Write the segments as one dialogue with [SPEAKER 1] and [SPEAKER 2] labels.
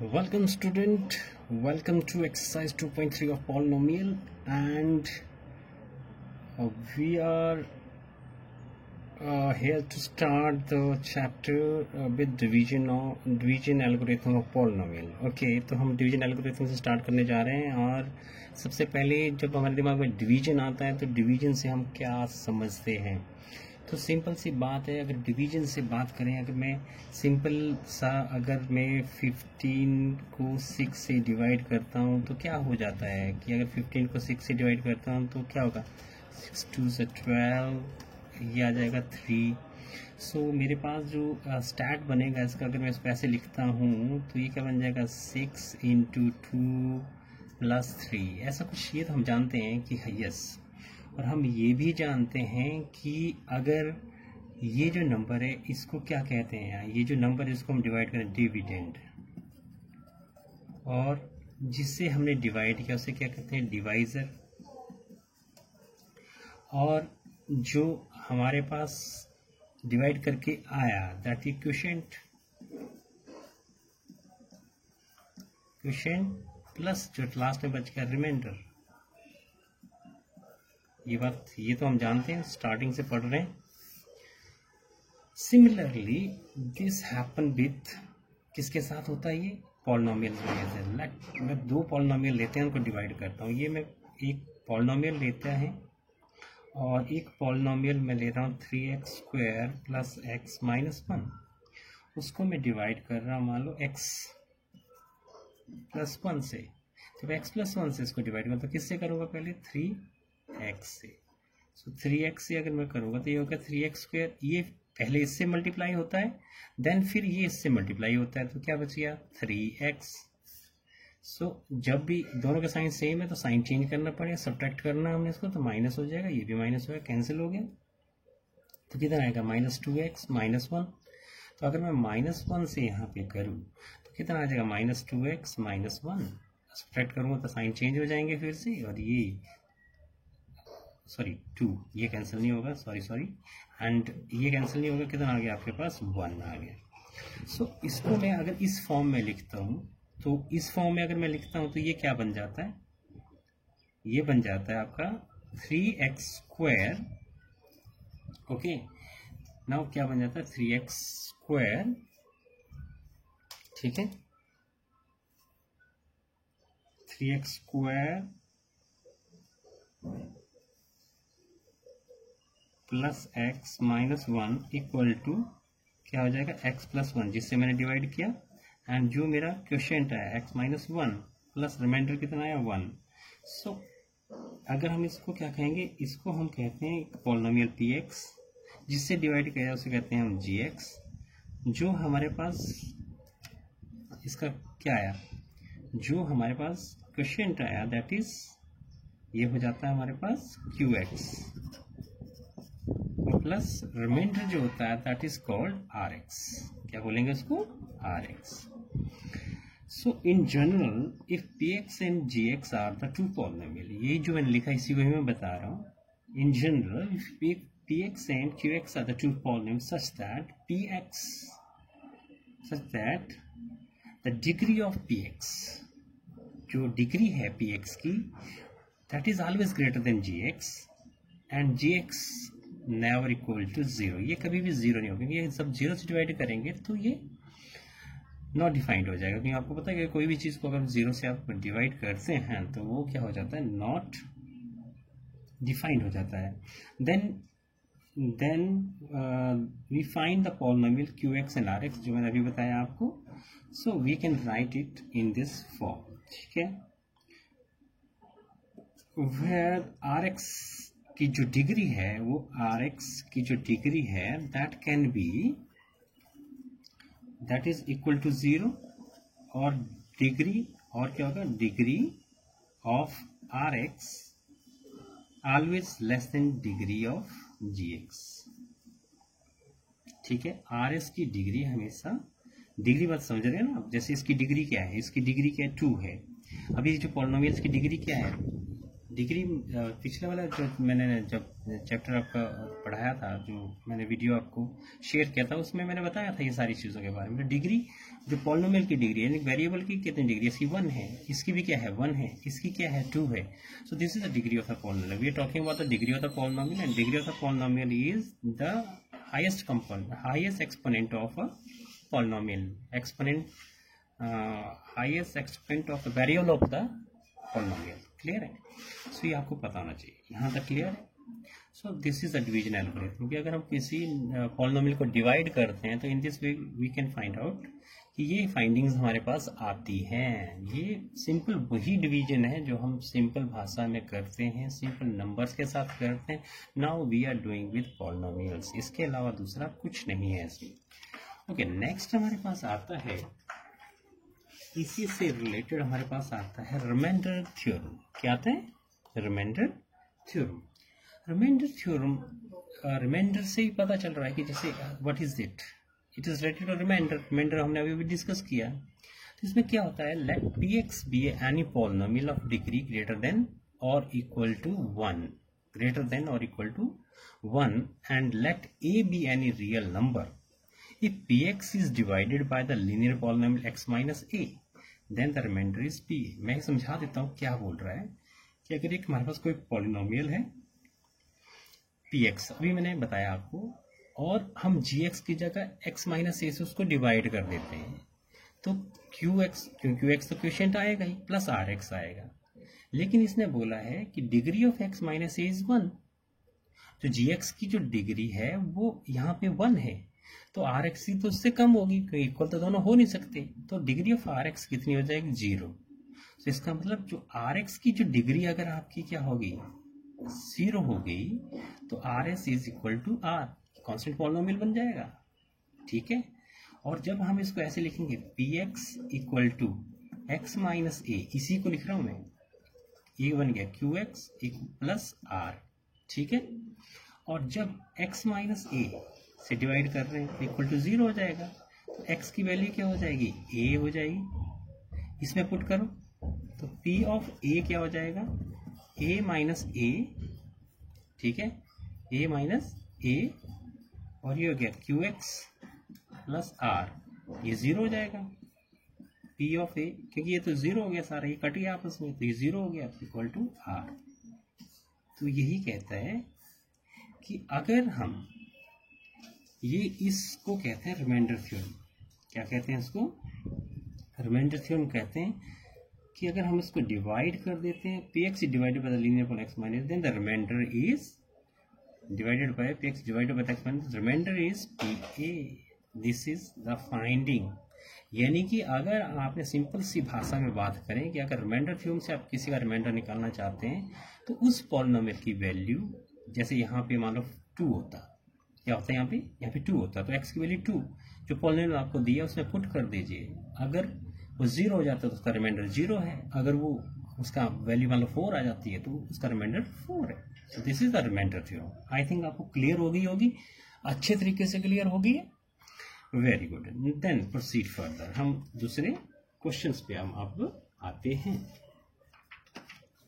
[SPEAKER 1] Welcome student, welcome to exercise 2.3 of polynomial and we are here to start the chapter with division algorithm of polynomial. Okay, तो हम division algorithm से start करने जा रहे हैं और सबसे पहले जब हमारे दिमाग में division आता है तो division से हम क्या समझते हैं। तो सिंपल सी बात है, अगर डिवीजन से बात करें, अगर मैं सिंपल सा अगर मैं 15 को 6 से डिवाइड करता हूँ तो क्या हो जाता है कि अगर 15 को 6 से डिवाइड करता हूँ तो क्या होगा, 6 2 से 12, ये आ जाएगा 3। सो मेरे पास जो स्टैट बनेगा इसका, अगर मैं इसको ऐसे लिखता हूँ तो ये क्या बन जाएगा 6 × 2 + 3, ऐसा कुछ। ये तो हम जानते हैं कि यस, और हम ये भी जानते हैं कि अगर ये जो नंबर है इसको क्या कहते हैं, ये जो नंबर है इसको हम डिवाइड करें डिविडेंड, और जिससे हमने डिवाइड किया उसे क्या कहते हैं डिवाइजर, और जो हमारे पास डिवाइड करके आया दैट इज क्वोशिएंट प्लस जो लास्ट में बच गया रिमाइंडर। ये बात, ये तो हम जानते हैं, स्टार्टिंग से पढ़ रहे हैं। सिमिलरली दिस हैपन विथ, किसके साथ होता है ये, पॉलिनोमियल की वजह से। लेट मैं दो पॉलिनोमियल लेते हैं, उनको डिवाइड करता हूँ। ये मैं एक पॉलिनोमियल लेता है और एक पॉलिनोमियल मैं ले रहा हूँ 3x² + x - 1, उसको मैं डिवाइड कर रहा हूँ मान लो x + 1 से। जब x + 1 से इसको डिवाइड करूँ तो किससे करूँगा, पहले 3x से। सो 3x से अगर मैं करूँगा तो ये होगा 3x², ये पहले इससे मल्टीप्लाई होता है, देन फिर ये इससे मल्टीप्लाई होता है, तो क्या बच गया 3x। सो जब भी दोनों का साइन सेम है तो साइन चेंज करना पड़ेगा, सब्ट्रैक्ट करना हमने इसको, तो माइनस हो जाएगा, ये भी माइनस हो गया, कैंसिल हो गया, तो कितना आएगा -2x - 1। तो अगर मैं -1 से यहाँ पे करूँ तो कितना आ जाएगा -2x - 1। सब्ट्रैक्ट करूँगा तो साइन चेंज हो जाएंगे फिर से, और ये सॉरी 2, ये कैंसिल नहीं होगा, सॉरी एंड ये कैंसिल नहीं होगा, कितना आ गया आपके पास 1 आ गया। सो इसको मैं अगर इस फॉर्म में लिखता हूँ तो इस फॉर्म में अगर मैं लिखता हूँ तो ये क्या बन जाता है, ये बन जाता है आपका 3x²। ओके, नाउ क्या बन जाता है 3x², ठीक है, 3x² + x - 1 = क्या हो जाएगा x + 1, जिससे मैंने डिवाइड किया, एंड जो मेरा क्वोशिएंट है x - 1 प्लस रिमाइंडर कितना आया 1। सो अगर हम इसको क्या कहेंगे, इसको हम कहते हैं एक पॉलिनोमियल px, जिससे डिवाइड किया उसे कहते हैं हम gx। जो हमारे पास इसका क्या आया, जो हमारे पास क्वोशिएंट आया दैट इज, ये हो जाता है हमारे पास qx, प्लस रिमाइंडर जो होता है दैट इज कॉल्ड rx। क्या बोलेंगे उसको, rx। So in general if px and gx are the two polynomial, यही जो मैंने लिखा इसी को ही मैं बता रहा हूँ। In general if px and qx are the two polynomial such that the degree of px, जो डिग्री है px की, that is always greater than gx, and gx never equal to 0। ये कभी भी 0 नहीं होगा, ये सब 0 से डिवाइड करेंगे तो ये नॉट डिफाइंड हो जाएगा, क्योंकि आपको पता है कि कोई भी चीज़ को अगर 0 से आप डिवाइड करते हैं तो वो क्या हो जाता है, नॉट डिफाइंड हो जाता है। Then we find the polynomial qx and rx, जो मैंने अभी बताया आपको। So we can write it in this form, ठीक है, वेयर rx की जो डिग्री है, वो rx की जो डिग्री है दैट इज इक्वल टू 0, और डिग्री, और क्या होगा, degree of rx always less than degree of gx, ठीक है। rs की डिग्री हमेशा, डिग्री बात समझ रहे हैं ना, जैसे इसकी डिग्री क्या है, इसकी डिग्री क्या है 2 है। अभी जो पॉलिनोमियल्स की डिग्री क्या है, डिग्री पिछले वाला जो मैंने जब चैप्टर आपका पढ़ाया था, जो मैंने वीडियो आपको शेयर किया था, उसमें मैंने बताया था ये सारी चीज़ों के बारे में। डिग्री जो पॉलिनोमियल की डिग्री है, वेरिएबल की कितनी डिग्री, इसकी 1 है, इसकी भी क्या है 1 है, इसकी क्या है 2 है। So this is the degree of the polynomial. We are talking about the degree of the polynomial, and degree of the polynomial is the highest component, highest exponent of a polynomial, exponent highest exponent of the variable of the polynomial. Clear है? So ये आपको पता होना चाहिए। यहाँ तक clear है? So this is the division algorithm, क्योंकि अगर हम किसी पॉलिनोमियल को डिवाइड करते हैं तो in this way we can find out कि ये फाइंडिंग्स हमारे पास आती हैं। ये सिंपल वही डिवीजन है जो हम सिंपल भाषा में करते हैं, सिंपल नंबर्स के साथ करते हैं। Now we are doing with polynomials, इसके अलावा दूसरा कुछ नहीं है इसमें। ओके, नेक्स्ट हमारे पास आता है, इसी से रिलेटेड हमारे पास आता है रिमाइंडर थ्योरम। क्या आता है? Remainder theorem. Remainder theorem, remainder से ही पता चल रहा है कि जैसे what is it is related to remainder. Remainder हमने अभी भी डिस्कस किया। तो इसमें क्या होता है, let P X be any polynomial of degree greater than और इक्वल टू 1, ग्रेटर देन और equal to 1, and let A be any real number. If px is divided by the linear polynomial x minus a, then the remainder is p। मैं समझा देता हूँ क्या बोल रहा है कि अगर एक हमारे पास कोई पॉलिनोमियल है px, अभी मैंने बताया आपको, और हम gx की जगह x माइनस a से उसको डिवाइड कर देते हैं, तो qx, क्योंकि qx तो क्वोशिएंट आएगा ही, प्लस rx आएगा। लेकिन इसने बोला है कि degree of x minus a is 1, तो gx की जो डिग्री है वो यहाँ पे 1 है, तो आर एक्स तो उससे कम होगी, क्योंकि इक्वल तो दोनों हो नहीं सकते। तो डिग्री ऑफ आर एक्स कितनी हो जाएगी? 0। तो इसका मतलब जो आर एक्स की जो डिग्री अगर आपकी क्या होगी 0 हो गई, तो R S is equal to R, constant polynomial बन जाएगा। ठीक है? और जब हम इसको ऐसे लिखेंगे P x equal to X minus A, इसी को लिख रहा हूं मैं, ये बन गया क्यू एक्स प्लस आर। ठीक है? और जब एक्स माइनस ए से डिवाइड कर रहे हैं इक्वल टू 0 हो जाएगा, तो x की वैल्यू क्या हो जाएगी? a हो जाएगी। इसमें पुट करो तो p ऑफ a क्या हो जाएगा? a minus a। ठीक है? a माइनस a, और ये हो गया qx प्लस r, ये 0 हो जाएगा। p ऑफ a, क्योंकि ये तो 0 हो गया सारा, ये कट गया आपस में, तो ये 0 हो गया इक्वल टू r। तो यही कहता है कि अगर हम ये, इसको कहते हैं रिमाइंडर थ्योरम। क्या कहते हैं इसको? रिमाइंडर थ्योरम कहते हैं कि अगर हम इसको डिवाइड कर देते हैं, P X divided by the linear polynomial X minus, then the remainder is divided by P X divided by X minus, remainder is P A. This is the finding. यानी कि अगर आपने सिंपल सी भाषा में बात करें कि अगर रिमाइंडर थ्योरम से आप किसी का रिमाइंडर निकालना चाहते हैं, तो उस पॉलिनोमियल की वैल्यू, जैसे यहाँ पे मान लो 2 होता, क्या होता है यहाँ पे 2 होता, तो x की वैल्यू 2 जो पॉलिनोमियल आपको दिया उसमें पुट कर दीजिए। अगर वो 0 हो जाता है तो उसका रिमाइंडर 0 है, अगर वो उसका वैल्यू मान लो 4 आ जाती है तो उसका रिमाइंडर 4 है। So this is the remainder theorem. I think आपको क्लियर होगी, अच्छे तरीके से क्लियर होगी। Very good. Then proceed further, हम दूसरे क्वेश्चन पे हम अब आते हैं।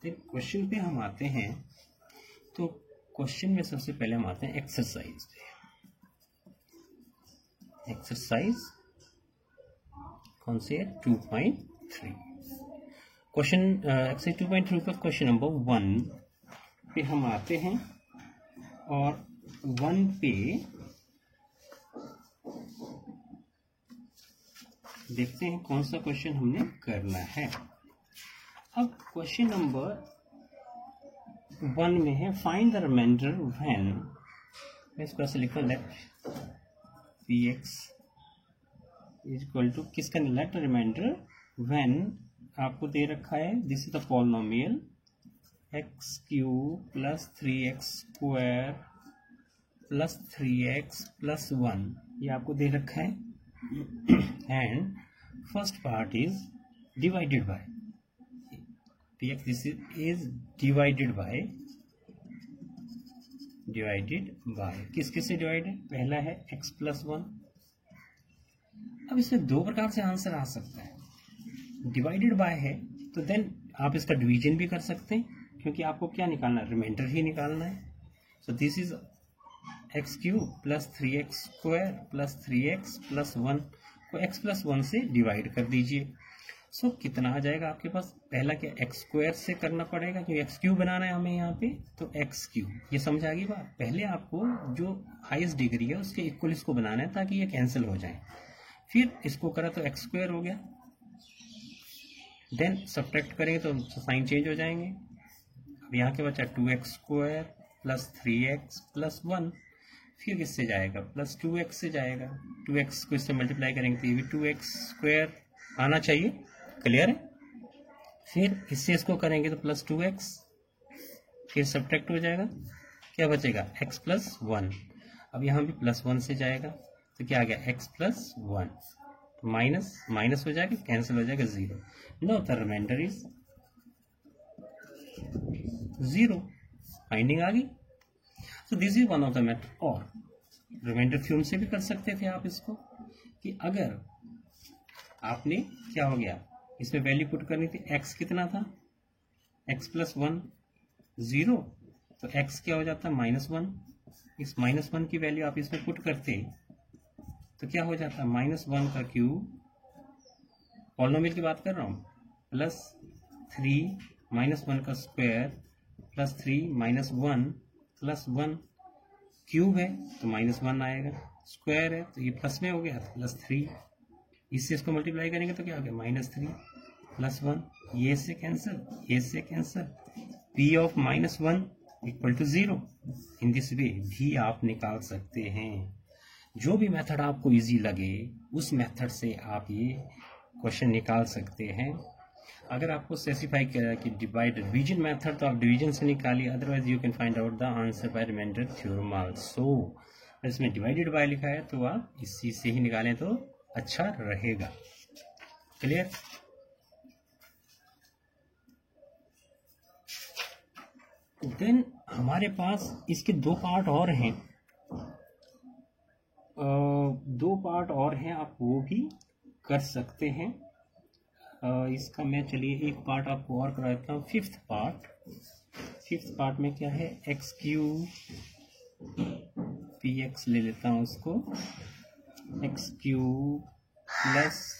[SPEAKER 1] क्वेश्चन पे हम आते हैं, तो क्वेश्चन में सबसे पहले हम आते हैं एक्सरसाइज पे। एक्सरसाइज कौन से है? 2.3 क्वेश्चन, एक्सरसाइज 2.3 का क्वेश्चन नंबर 1 पे हम आते हैं, और 1 पे देखते हैं कौन सा क्वेश्चन हमने करना है। अब क्वेश्चन नंबर 1 में है फाइंड द रिमाइंडर व्हेन, मैं इसको ऐसे लिखूं, let P x is equal to, किसका? लेट रिमाइंडर व्हेन आपको दे रखा है, this is the polynomial x cube plus 3x square plus 3x plus 1, ये आपको दे रखा है। And first part is divided by px, this is divided by किस किस से डिवाइड है? पहला है x प्लस 1। अब इसमें दो प्रकार से आंसर आ सकता है। डिवाइडेड बाय है तो देन आप इसका डिवीजन भी कर सकते हैं, क्योंकि आपको क्या निकालना है, रिमाइंडर ही निकालना है। So this is x cube plus 3x square plus 3x plus 1 को x प्लस 1 से डिवाइड कर दीजिए। सो कितना आ जाएगा आपके पास, पहला क्या एक्स स्क्वायर से करना पड़ेगा क्योंकि एक्स क्यूब बनाना है हमें यहाँ पे, तो एक्स क्यूब, ये समझ आ गई बात। पहले आपको जो हाईएस्ट डिग्री है उसके इक्वल इसको बनाना है ताकि ये कैंसिल हो जाए। फिर इसको करा तो एक्स स्क्वायर हो गया, देन सब्ट्रैक्ट करेंगे तो साइन चेंज हो जाएंगे। अब यहाँ के बचा 2x square plus 3x plus 1, फिर इससे जाएगा प्लस 2x से जाएगा, 2x को इससे मल्टीप्लाई करेंगे तो ये भी 2x स्क्वायर आना चाहिए, क्लियर है। फिर इससे इसको करेंगे तो प्लस 2x, फिर सब्ट्रैक्ट हो जाएगा, क्या बचेगा x प्लस 1। अब यहाँ भी प्लस 1 से जाएगा तो क्या आ गया x प्लस 1, माइनस माइनस हो जाएगा, कैंसिल हो जाएगा 0। No the remainder is 0, finding आ गई। तो this is one of the method. और रिमाइंडर थ्योरम से भी कर सकते थे आप इसको, कि अगर आपने क्या हो गया इसमें वैल्यू पुट करनी थी, x कितना था, x प्लस 1 0, तो x क्या हो जाता -1। इस -1 की वैल्यू आप इसमें पुट करते तो क्या हो जाता, -1 का क्यूब, पॉलिनोमियल की बात कर रहा हूँ, प्लस 3 -1 का स्क्वायर प्लस 3 -1 प्लस 1, क्यूब है तो -1 आएगा, स्क्वायर है तो ये प्लस में हो गया तो प्लस 3, इससे इसको मल्टीप्लाई करेंगे तो क्या हो गया -3 प्लस 1, ये से कैंसिल, ये से cancel, p of -1 equal to 0। In this way भी आप निकाल सकते हैं। जो भी मेथड आपको इजी लगे उस मेथड से आप ये क्वेश्चन निकाल सकते हैं। अगर आपको स्पेसिफाई किया कि डिवाइड डिवीजन मेथड तो आप डिवीजन से निकालिए, otherwise you can find out the answer by remainder theorem also. इसमें डिवाइडेड बाय लिखा है तो आप इस चीज से ही निकालें तो अच्छा रहेगा, क्लियर। देन हमारे पास इसके दो पार्ट और हैं, दो पार्ट और हैं, आप वो भी कर सकते हैं। इसका मैं चलिए एक पार्ट आपको और करा देता हूँ, फिफ्थ पार्ट में क्या है, एक्स क्यूब पी एक्स ले लेता हूँ उसको, x cube plus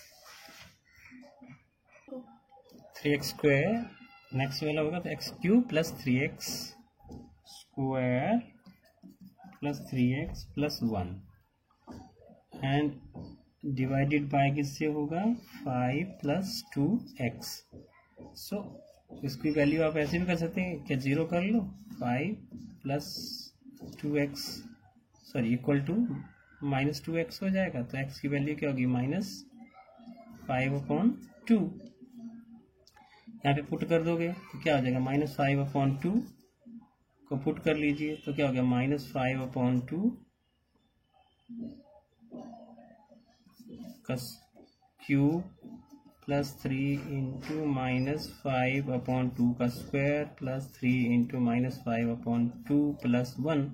[SPEAKER 1] 3x square, next वाला होगा तो x cube plus 3x square plus 3x plus 1 and divided by किससे होगा 5 प्लस 2x। सो इसकी वैल्यू आप ऐसे भी कर सकते हैं, क्या 0 कर लो, 5 plus 2x sorry equal to -2x हो जाएगा, तो x की वैल्यू क्या होगी -5/2। यहाँ पे पुट कर दोगे तो क्या हो जाएगा -5/2 को पुट कर लीजिए तो क्या हो गया -5/2 का क्यूब प्लस 3 इंटू -5/2 का स्क्वायर प्लस 3 इंटू -5/2 प्लस 1,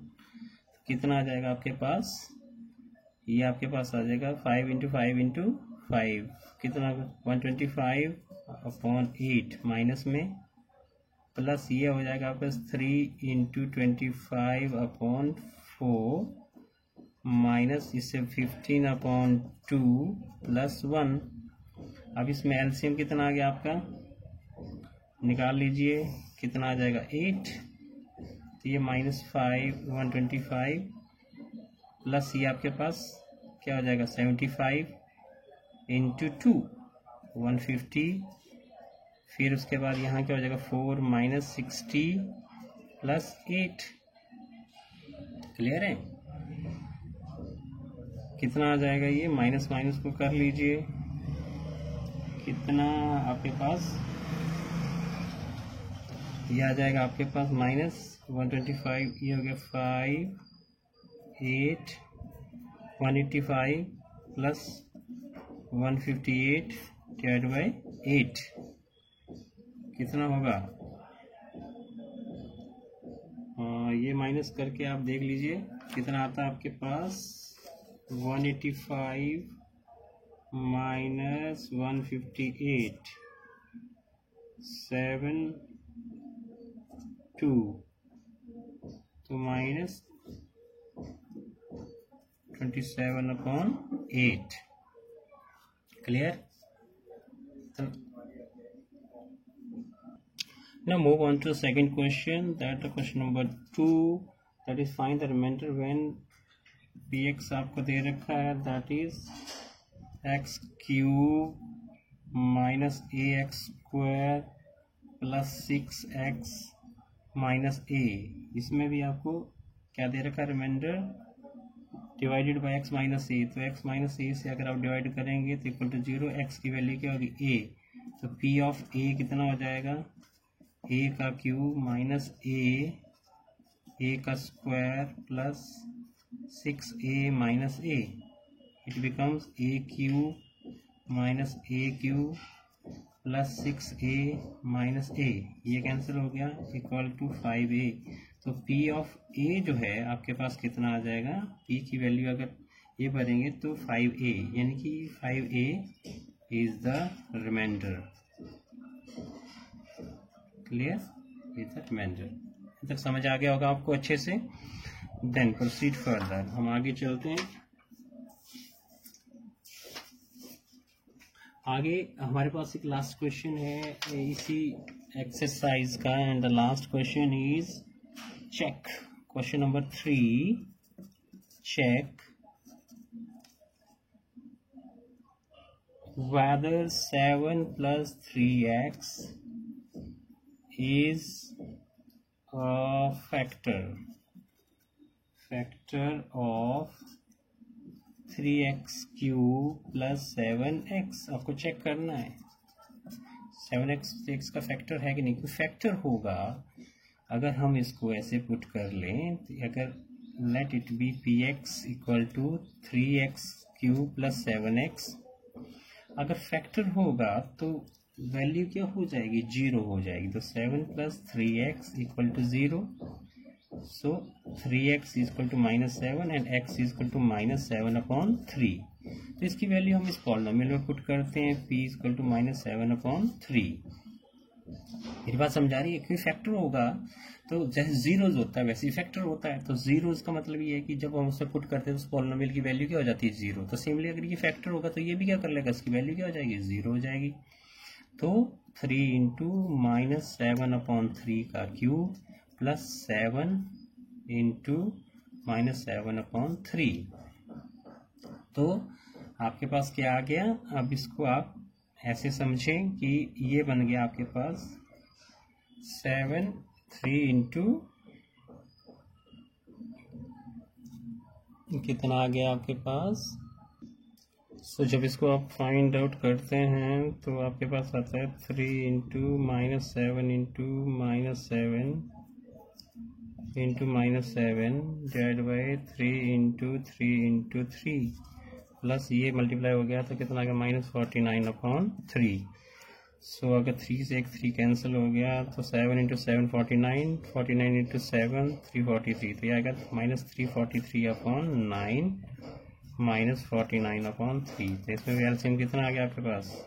[SPEAKER 1] कितना आ जाएगा आपके पास, ये आपके पास आ जाएगा 5 इंटू 5 इंटू 5 कितना 125/8 माइनस में प्लस ये हो जाएगा आपके पास 3 इंटू 25/4 माइनस इससे 15/2 प्लस 1। अब इसमें एलसीएम कितना आ गया आपका, निकाल लीजिए, कितना आ जाएगा 8, तो ये -5 125 प्लस ये आपके पास क्या हो जाएगा 75 इंटू 2 150, फिर उसके बाद यहाँ क्या हो जाएगा 4 -60 प्लस 8, क्लियर है। कितना आ जाएगा, ये माइनस माइनस को कर लीजिए, कितना आपके पास ये आ जाएगा आपके पास -125, ये हो गया 5 8 185 प्लस 158 डिवाइड बाई 8 कितना होगा, ये माइनस करके आप देख लीजिए कितना आता है आपके पास 185 माइनस 158 7 2 तो minus 27/8. Clear? Now move on to the second question, that question number 2, that is find the remainder when px आपको दे रखा है, that is x cube minus ax square plus 6x minus a. इसमें भी आपको क्या दे रखा है, remainder divided by x minus A. तो x माइनस ए से अगर आप डिवाइड करेंगे तो इक्वल टू 0. x की वैल्यू क्या होगी, a. तो p ऑफ a कितना हो जाएगा, a का क्यूब माइनस a का square plus 6a minus a. It becomes a cube minus a cube plus 6a minus a. ये कैंसिल हो गया, इक्वल टू 5a. तो p ऑफ a जो है आपके पास कितना आ जाएगा, p की वैल्यू अगर ये भरेंगे तो 5a, यानी कि 5a is the remainder. Clear, is the remainder. तक समझ आ गया होगा आपको अच्छे से. देन प्रोसीड फर्दर, हम आगे चलते हैं. आगे हमारे पास एक लास्ट क्वेश्चन है इसी एक्सरसाइज का, and the last question is check. Question number 3, check whether 7 plus 3x is a factor of 3x cube plus 7x. आपको चेक करना है 7x 6 का फैक्टर है कि नहीं. कोई फैक्टर होगा अगर हम इसको ऐसे पुट कर लें, तो अगर let it be p x equal to 3x cube plus 7x, अगर फैक्टर होगा तो वैल्यू क्या हो जाएगी, 0 हो जाएगी. तो 7 plus 3x equal to 0. So 3x equal to -7 and x equal to -7/3. तो इसकी वैल्यू हम इस पॉलिनोमियल में पुट करते हैं, p इक्वल टू -7/3. मेरी बात समझा रही है. क्योंकि फैक्टर होगा तो जैसे जीरोज होता है वैसे ही फैक्टर होता है. तो जीरोज का मतलब ये है कि जब हम उसे पुट करते हैं तो उस पॉलिनोमियल की वैल्यू क्या हो जाती है, 0. तो सिमिलरली अगर ये फैक्टर होगा तो ये भी क्या कर लेगा, इसकी वैल्यू क्या हो जाएगी, 0 हो जाएगी. तो 3 इंटू -7/3 का क्यूब प्लस 7 इंटू -7/3. तो आपके पास क्या आ गया. अब इसको आप ऐसे समझें कि ये बन गया आपके पास 7 3 इंटू कितना आ गया आपके पास. सो जब इसको आप फाइंड आउट करते हैं तो आपके पास आता है 3 into -7 into -7 into -7 divide by 3 into 3 plus ये मल्टीप्लाई हो गया तो कितना आ गया, -49/3. सो अगर 3 से एक 3 कैंसिल हो गया तो 7 इंटू 7 49, 49 इंटू 7 343. तो ये आएगा -343/9 -49/3. तो इसमें एलसीएम कितना आ गया आपके पास,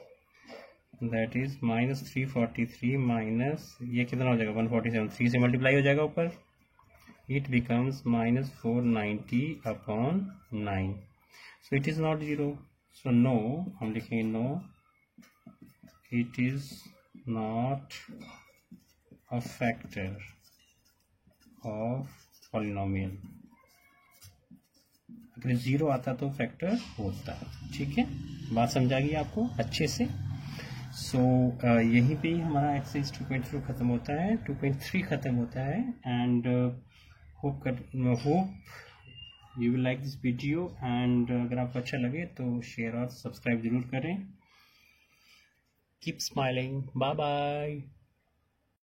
[SPEAKER 1] दैट इज -343 माइनस ये कितना हो जाएगा 147. 3 से मल्टीप्लाई हो जाएगा ऊपर, it becomes -490/9. So it is not 0. So no, हम लिखेंगे no, it is not a factor of polynomial. अगर 0 आता तो फैक्टर होता. ठीक है, बात समझा गई आपको अच्छे से. सो यहीं पे ही हमारा एक्सरसाइज 2.3 खत्म होता है, 2.3 खत्म होता है. And hope you will like this video. And अगर आपको अच्छा लगे तो शेयर और सब्सक्राइब जरूर करें. Keep smiling. Bye bye.